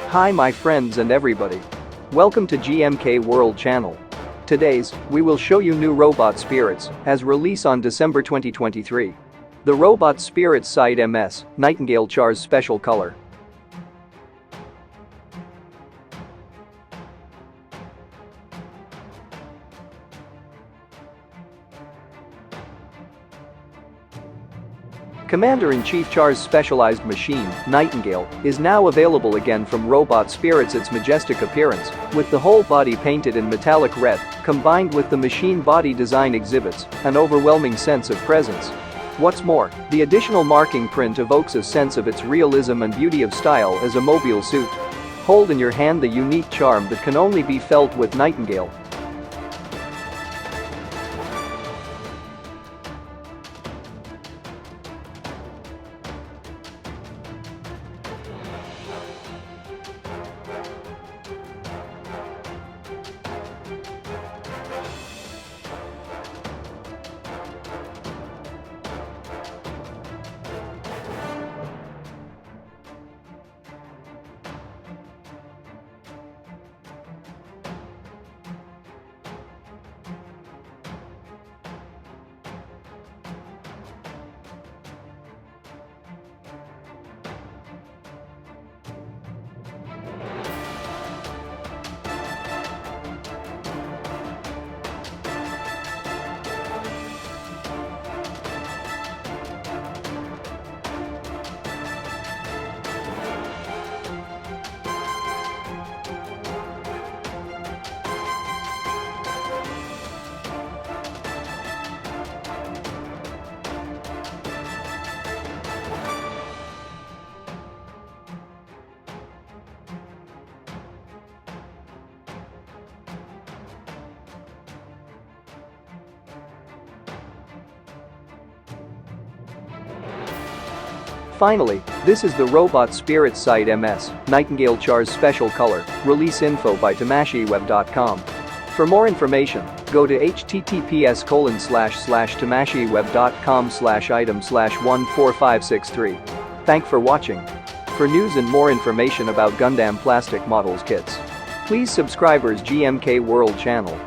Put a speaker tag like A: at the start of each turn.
A: Hi my friends and everybody. Welcome to GMK World Channel. Today's, we will show you new Robot Spirits, as release on December 2023. The Robot Spirits Side MS, Nightingale Char's special color. Commander-in-Chief Char's specialized machine, Nightingale, is now available again from Robot Spirits. Its majestic appearance, with the whole body painted in metallic red, combined with the machine body design exhibits an overwhelming sense of presence. What's more, the additional marking print evokes a sense of its realism and beauty of style as a mobile suit. Hold in your hand the unique charm that can only be felt with Nightingale. Finally, this is the Robot Spirits Side MS, Nightingale Char's special color, release info by Tomahawk.com. For more information, go to https://tomahawk.com/item/14563. Thanks for watching. For news and more information about Gundam plastic models kits, please subscribe our GMK World channel.